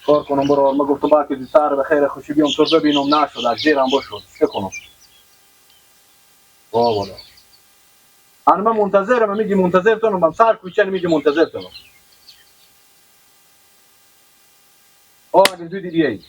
کار کنم برار ما گفتم با که سر به خیر خوشی بیام تو ببینم نشد از زیرم بشد چه کنم والا انا من منتظرم میگی منتظر تونم من سر کوچه میگی منتظر تونم اگه دو دیگه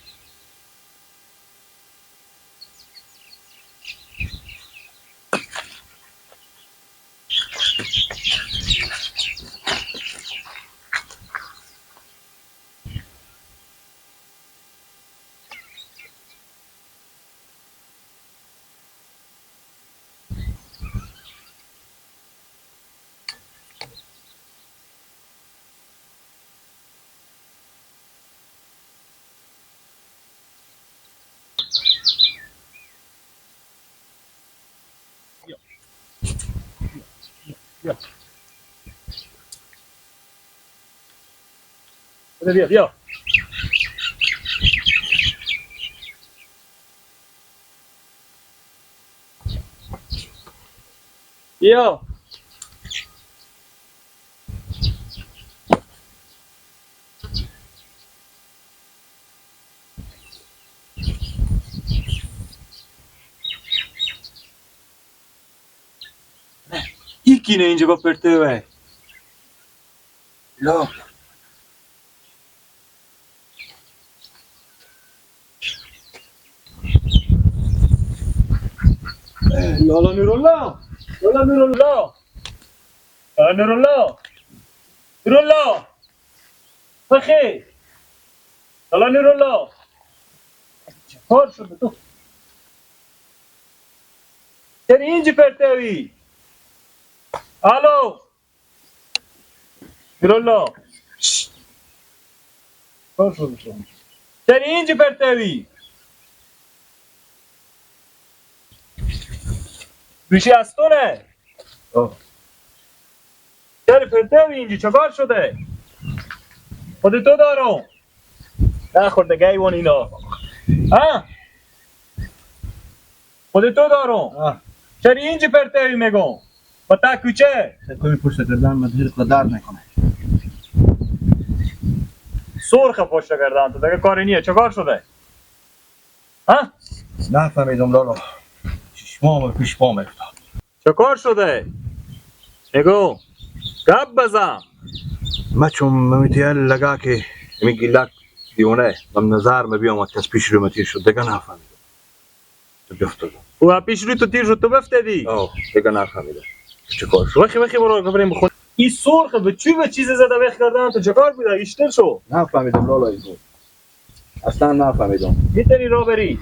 بیا بیا بیا بیا یکی نه اینجا با پرته وای لا لالا نورالله لالا نورالله نورالله نورالله بخیر لالا نورالله چه کار شده تو چرا اینجا پرتوی الو نورالله کار شده تو چرا اینجا پرتوی گوشی از تو نه چرا پرتوی اینجا چه کار شده خود تو دارم نخورده گیوان اینا ها خود تو دارم چرا اینجا پرتوی میگم با تا کوچه کمی پشت گردن مدهیر قدر نکنه سرخ پشت گردن تو دیگه کاری نیه چه کار شده ها نفهمیدم لالا چشمام پیش پام افتاد چه کار شده نگو گپ بزن ما چون ممیتیل لگا که میگی لک دیونه من نظر ما بیام از پیش رو متیر شد دیگه نفهمیدم تو بیفتادم او پیش روی تو تیر شد تو بفتدی دیگه نفهمیدم چه کار شد وخی برو بریم بخون این سرخ به چیز زده وخ کردن تو چه کار بوده ایشتر شو نفهمیدم لالا ایزو اصلا نفهمیدم میتونی را بری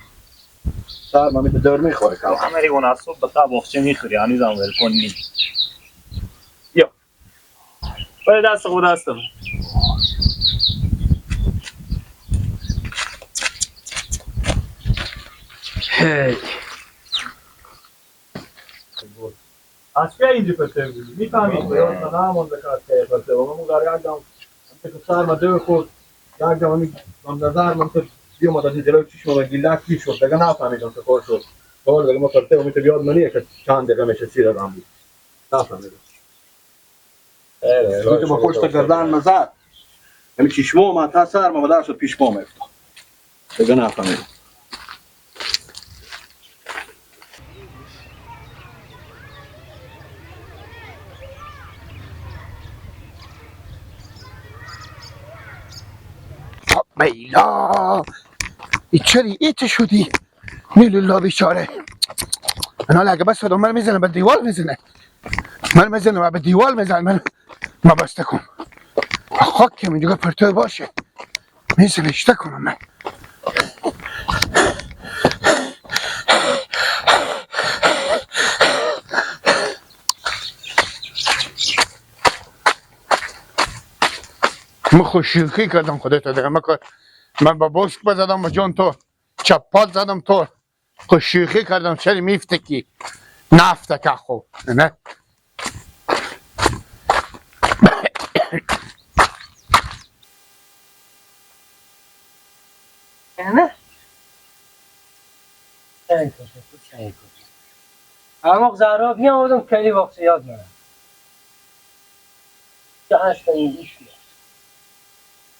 سر ما میتو دور میخوره کام همری اون از صبح تا باخچه میخوری هنوزم ول کنی بیا بده دست خود دستم هی از که اینجا پته بودی میفهمید باید تا نمان بکرد که پته و من گره یک دم که سر ما دو خود یک دم من نظر من تو بیوم از این جلوی چشم و گیلک کی شد دیگه نفهمیدم چه کار شد باید دیگه ما پته و میتو بیاد منیه که چند دقیقه میشه سیر ادام بود نفهمیدم تو با پشت گردن نظر یعنی چشمو ما تا سر ما بدر شد پیش پام افتاد دیگه نفهمیدم بیلا چری ایت شدی نیل الله بیچاره انا اگه بس من میزنه به دیوال میزنه و به دیوال میزنه من بسته کن خاک که دیگه پرتو باشه میزنه اشته کنم من خوشیخی کردم خودت دیگه من با بوسک بزدم با جون تو چپال زدم تو خوشیخی کردم چری میفتکی نفته که خوب نه نه چای کشه اما زهرا بیا آدم کلی وقت یاد میارم که هست این ایش میاد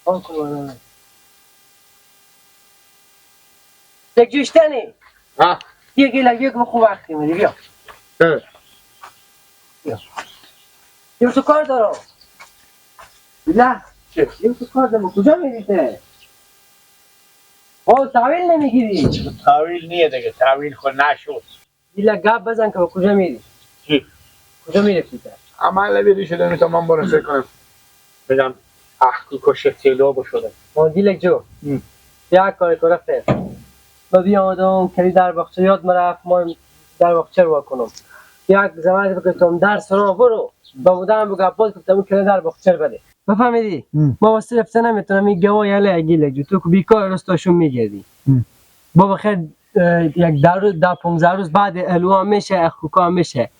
آن کنم یک جوشتنی ها یک گیلک یک خوب وقتی میدی بیا یه تو کار دارم نه یه تو کار دارم کجا میریته تحویل نمیگیری تاویل نیه دیگه تاویل خود نشد گیلک گپ بزن که کجا میری چی؟ کجا میری پیتر عمل بیری شده میتونم من برم فکر کنم بگم احکی کشه تیلو شده گیلک جو یک کار کرفته ما بیامدم کلی در باغچه یاد مرفت ما در باغچه رو کنم یک زمانی بگفتم درس رو برو با مدام بگم باز گفتم کلی در باغچه رو بده بفهمیدی ما واسه رفته نمیتونم این گواه یله گیلک جو تو که بیکار رستاشون میگردی بابا خیر یک در 15 روز بعد الو هم میشه اخوکا هم میشه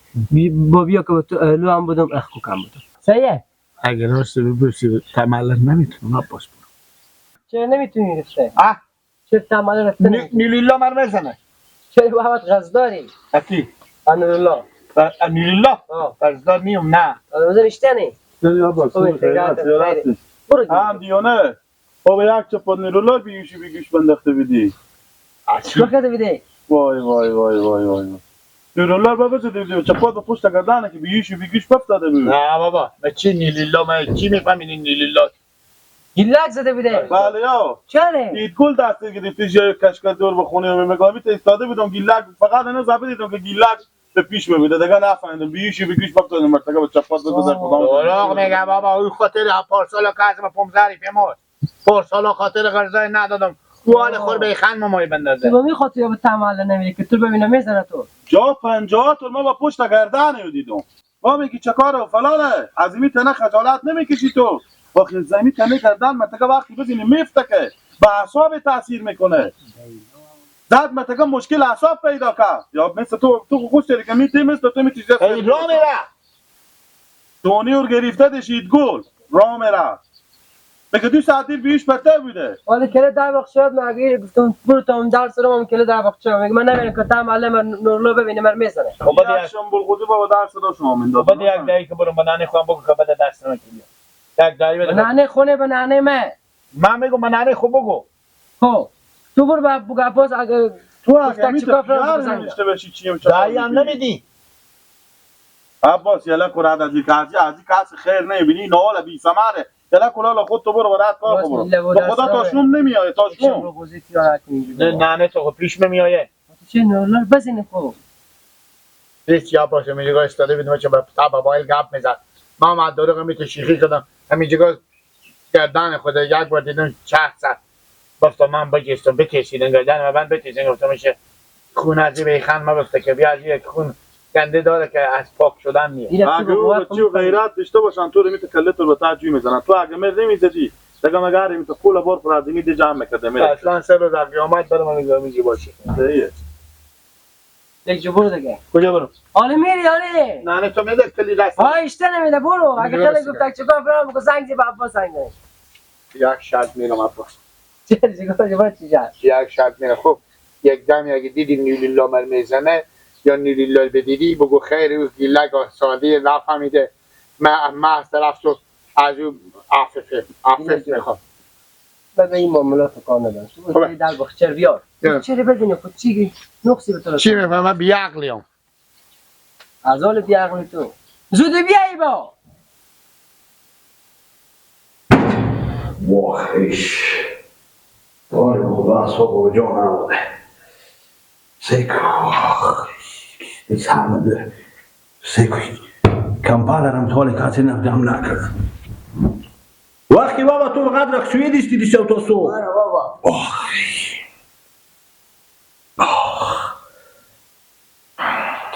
با بیا که تو الو هم بودم اخوکا هم بودم صحیحه اگر راست بپرسی تملق نمیتونم عباس برم چرا نمیتونی رفته اه چرا تمام رفته نمیتونی نیلیلا من بزنه چرا بابت غزداری اکی انورالله نیلیلا آه قصدار نیم نه آدم نشتنی برو هم دیونه بابا یک چپاد نیرولار بیوشی بگوش بندخته بیدی چرا کرده بیده وای وای وای وای وای نیرولار بابا چه دیدی چپاد با پشت گردانه که بیوشی بگوش بفتاده بود نه بابا من چی نیلیلا من چی میفهمین نیلیلا گیلک زده بیده بله یا چرا دید گل دسته گرفتی جای کشکل دور بخونه و مگاوی تا ایستاده بودم گیلک فقط اینا زبه دیدم که گیلک به پیش میبوده دیگه نفهمیدم بیوشی بگوش بفتاده مرتگه با چپاد بده در خودم دروغ میگه بابا اون خاطر پارسال کازم 15 پیموت پارسال خاطر قرضای ندادم تو حال خور به خان مامای بندازه تو میخواد یا به تمال نمیری که تو ببینم میزنه تو جا 50 تا ما با پشت گردن رو دیدم ما میگی چه کاره و فلانه عظیمی تنه خجالت نمیکشی تو واخی زمین تنه گردن متکه وقتی بزینی میفته که به اعصاب تاثیر میکنه زد متکه مشکل اعصاب پیدا کرد یا مثل تو خوش داری که میتی مثل تو میتی ای را میره دونی رو گرفته دشید گل را میره بگه 2 ساعت دیر بیش پرته بوده ولی کله در وقت شد مگه گفتم برو تا اون درس رو هم کله در وقت شد میگه من نمیرم که تا معلم نورلو ببینه من میزنه یک شنبول خودی بابا درس رو شما میندازم بابا یک دایی که برم بنانه خواهم بگو که بده دست نمیکنی یک دایی بده نانه خونه به نانه من میگم بنانه خوب بگو خب تو برو بگو باز اگه تو اگه گفتم میتونی چیکار کنم خیار بزنم. نمیشته باشی چیم دایی هم نمیدی عباس یلا کرد از این کس خیر نمیبینی نوالا بی ثمره یلا کلالا خود تو برو برات کار باز برو میله و به خدا دست تاشون نمیاد شم رو تاشون گوزی تیارت نه نانه تو پیش نمیایه چه نورلو بزنه خوب هیچ یا باشه میگه استاده بیدم چه تا موبایل گپ میزد ما ما دروغ میت شیخی کردم همین جگا گردن خود یک بار دیدم چه ساعت گفتم من بگیستم بکشیدن گردن من بکشیدن گفتم میشه خون از به خان ما گفته که بیا از یک خون گنده داره که از پاک شدن نیست اگه او بچه و غیرت داشته باشن تو رو میت کلت رو به تاجوی میزنن تو اگه مرد نمیزدی دیگه مگر میت کولا بار پر از میده جمع میکرده میره اصلا سر روز از قیامت برم من میگی باشه صحیحه یک جو برو دیگه کجا برم آره میری آره نانه تو میده کلی دست ها اشته نمیده برو اگه خیلی گفت چیکار برام بگو زنگ زی بابا زنگ یک شرط میرم ابا چه چیکار چه چی جان یک شرط میرم خب یک دم اگه دیدی نیلیلا مر میزنه یا نیلیلا بدیدی بگو خیر او گیلک سادی نفهمیده من از طرف تو از او عفف میخوام به این معاملات کار ندارم تو برو در بخچر بیار چرا بدونی خود چی نقصی به تو چی میفهمم من بیعقلیم از حال بیعقلی تو زود بیایی با واخش داره بخدا اصاب و جا نمونه سیکو ایس همه سیکو کمپالرم تالی کسی نفدم نکرد وقتی بابا تو قدر اخشوی دیستی دیشب تا صبح آره بابا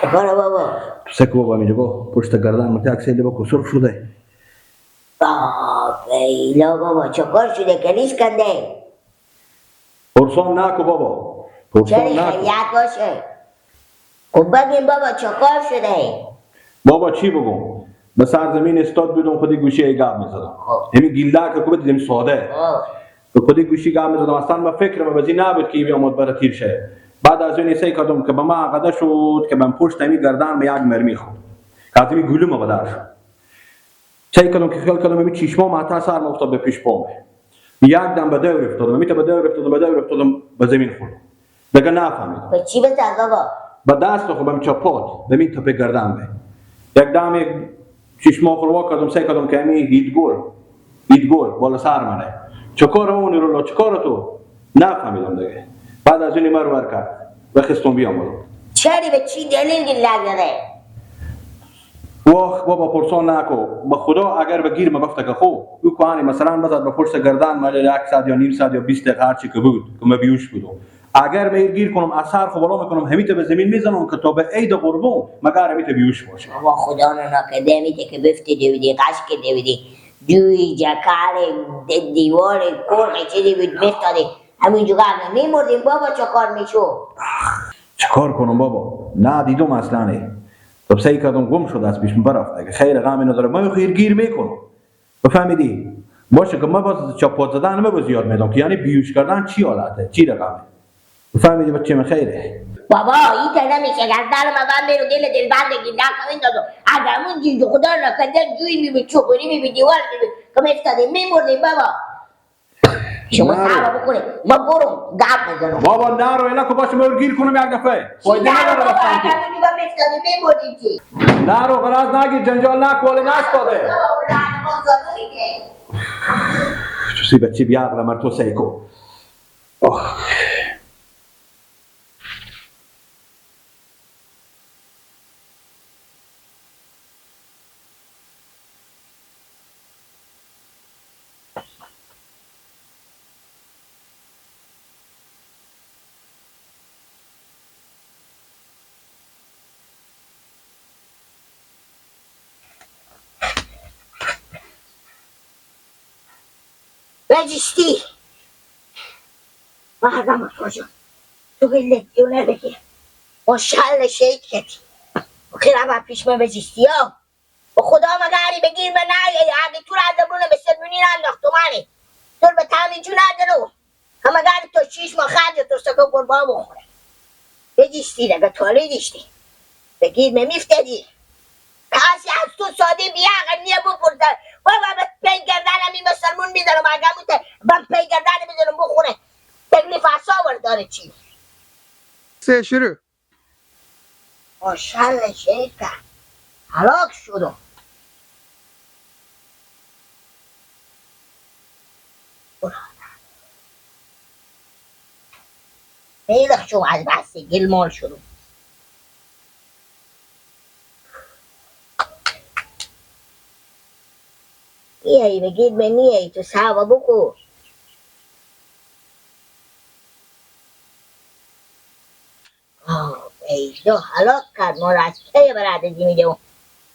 چکاره بابا سیکو بابا میگه با پشت گردن متی اکسیلی با کسر شده بیلا بابا چکار شده کنیش کنده پرسان نکو بابا چرا پرسان نکو خیلیت باشه خب بگیم بابا چکار شده بابا چی بگم به سرزمین استاد بودم خودی گوشی گپ میزدم همین گیلده که دیدم ساده به خودی گوشی گپ میزدم اصلا ما فکرم به این نبود که بیامد برای تیر شه بعد از این سعی کردم که به ما عقده شد که من پشت همین گردن به یک مرمی خورد که از همین گلوم بدر شد سعی کردم که خیال کردم همین چشمام حتی سر افتاد به پیش پام یک دم به دور افتادم میته به دور افتادم به زمین خوردم دیگه نفهمیدم. به چی بزن بابا؟ با دست خوبم چپاد ببین تو گردن به یک دام یک شش ماه رو کردم سه کردم که می هیچ گل بالا سر منه چکار اون رو چکار تو نفهمیدم دیگه بعد از این مرور کرد و خستم بیام بالا چری به چی دلیل گله داره؟ واخ بابا پرسان نکو به خدا اگر بگیر ما گفته که خوب او کانی مثلا بزد به پشت گردن مال 1 ساعت یا نیم ساعت یا 20 دقیقه هر چی که بود که ما بیوش بودم اگر به گیر کنم اثر خو بالا میکنم همیته به زمین میزنم که تا به عید قربون مگر همیته بیوش باشه بابا خدا نکرده میته که بفتی دیویدی قشک دیویدی جوی جکار دیوار کرغ چی دیوید میفتادی همینجا هم میمردیم بابا چه کار میشو؟ چیکار کنم بابا نه دیدم اصلا نه تو سعی کردم گم شد از پیش برفت اگه خیر غمی نداره ما خیر گیر میکنم بفهمیدی باشه که ما باز چاپات زدن ما باز یاد میدم که یعنی بیوش کردن چی حالته چی رقمه بفهمیدی بچه من خیره بابا این که نمیشه گردن من میرو دل بندگی نکنین دادو اگر من جیجو خدا نکرده جوی میبی چوبری میبی دیوار میبی که میفتادیم میمردیم بابا شما صحبه بکنید ما برم گپ میزنم بابا نرو اینا که باشه ما گیر کنم یک دفعه فایده نداره بابا رفتن اگر تو میفتادیم میمردیم چی؟ نرو غراز نگیر جنجال نکواله نستاده چوسی بچه بیاغلا مر تو سعی کن بجستی مردم کجا تو گلتیونه بگیر با شل شیکت خیلی با پیش من بجستی ها با خدا مگری بگیر من نه اگه تو را دبرونه به سلمونی ننداخت تو منی تو به تعمین جو ندارو همه گری تو چیش ما خرج تو سکو قربان بخوره بجستی دگه تولی دیشتی بگیر میفتدی کسی از تو ساده بیاقل نیه بپرده بابا به پی گردنم این مسلمون میدارم اگه موته من پی گردنم میدارم بخونه تکلیف اصابر داره چی سه شروع ماشالله شیطه حلاک شدم میلخ شو از بس گلمال شدم میایی بگید به میایی تو سوا بکو ایجا حلاک کرد ما را از پی بر عددی میدم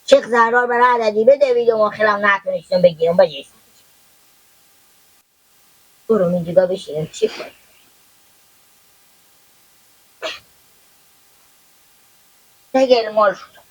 شیخ زهرار بر عددی بده ویدم و خیلم نتونستم بگیرم بجیستم برو اینجا بشینم چی کنم گلمال شدم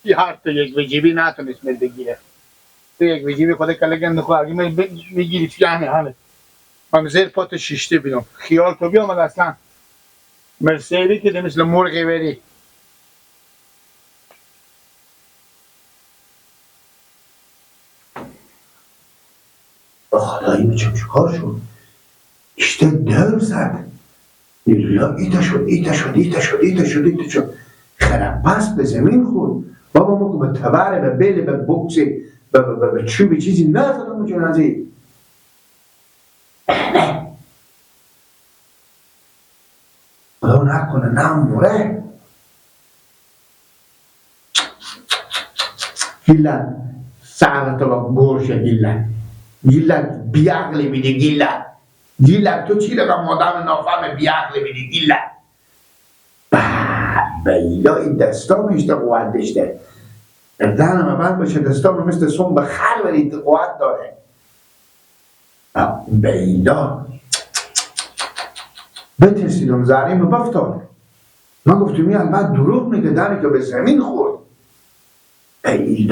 یه هر تو یک وجیبی نتونست من بگیره تو یک وجیبی خود کلگن نخواه اگه من بگیری فیانه همه من زیر پات شیشته بیدم خیال تو بیامد اصلا مرسیدی که ده مثل مرغی بری حالا این چه کار شد işte dör زد ایلا ایتا شد خرپس به زمین خورد بابا ما که به تبره به بله به بکسی به چوبی چیزی نزدم اون جنازه خدا نکنه نموره گیلن سعبت با گوشه گیلن بیعقلی بیدی گیلن تو چی لگم مادم نافهم بیعقلی بیدی گیلن بیلا این دستام اشته قوت داشته دهنم بند باشه دستام مثل سون به خر ولی قوت داره بیلا بترسیدم زرین بفتاد من گفتم این البته دروغ میگه دمی که به زمین خورد بیلا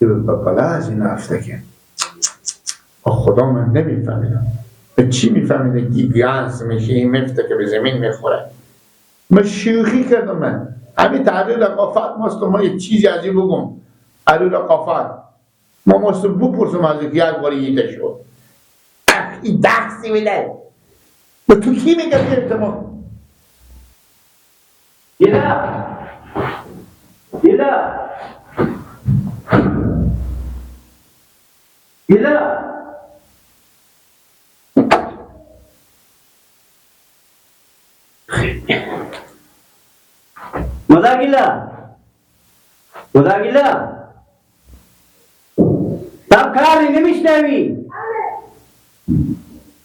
یه بپلا از این هفته که خدا من نمیفهمیدم به چی میفهمیده گیگانس میشه این مفته که به زمین میخوره من شوخی کردم من همین تعلیل قافت ماست ما یه چیزی از این بگم تعلیل قافت ما ماست بپرسم از یک باری ایده شد این دخصی میده به تو کی میگه بیرته ما گیلا مادر گیلا تب کاری نمیشنوی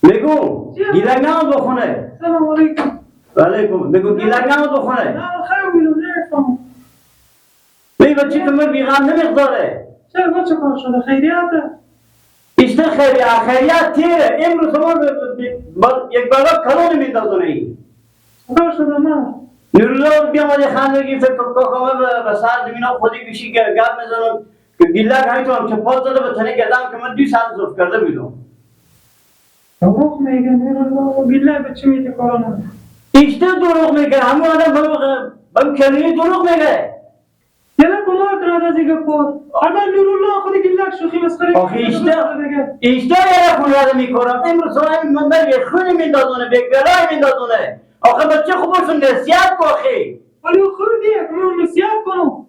بگو گیلنگان بخونه سلام علیکم. علیکم بگو گیلنگان بخونه نه خیلی بیرون نمیفهم. بی بچه تو من بیغم نمیخداره چرا با چه کار شده؟ خیریته؟ işte خیریت تیره امروز ما یک بلا کلون میندازونه ای کار شده من؟ نورالله بیامده خندگی فکر کامه به سر زمینا خودی گوشی گپ میزنم که گیلک همیتونم که پاس زده به تنه گردم که من 2 ساعت صرف کرده بیدم دروغ میگه نیرالله گله به چی میده کارانه؟ işte دروغ میگه همون آدم بهم کلونی دروغ میگه گله کمار کرده از این گپور اگر نیرالله خودی گلک شوخی مسخره آخه işte یه خونه میکنم امروز من به خونی میندازونه به گلای میندازونه آخه بچه خوبشون نصیحت کو آخه ولی خوردیه که من نصیحت کنم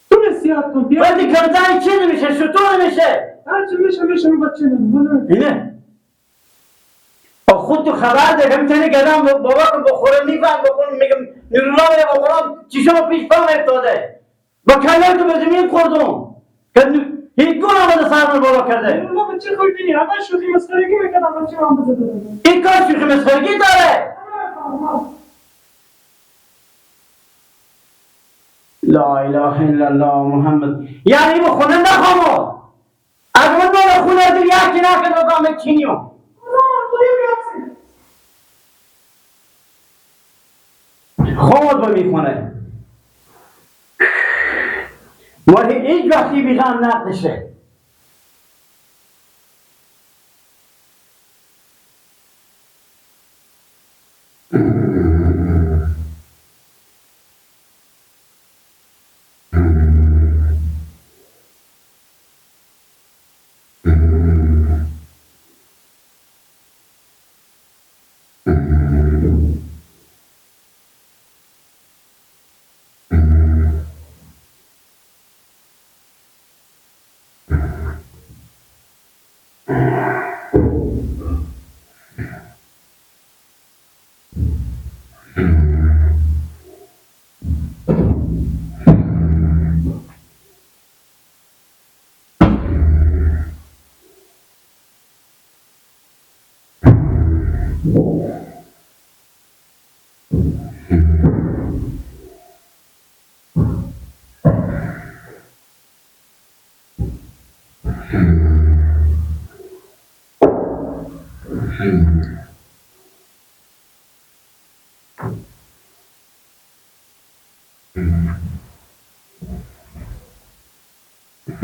تو نصیحت کن وقتی کمتری چی نمیشه شطور میشه هرچی میشه این بچه نمونه اینه خود تو خبر ده که میتونی گدم بابا که بخوره میفهم بخورم میگم نیرالله میگه بخورم چیشم پیش پام افتاده با کلای تو به زمین خوردم که هیچ گونه آمده سرمون بابا کرده نیرالله بچه خوردی اول شوخی مسخرگی میکنم بچه من بزده این کار شوخی مسخرگی داره لا اله الا الله محمد یعنی با خونه نخوام اگر من با خونه دل یکی نکنه دادم چینیو خود با میخونه ولی هیچ وقتی بیغم نقدشه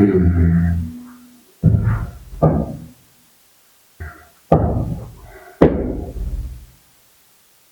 Mm-hmm.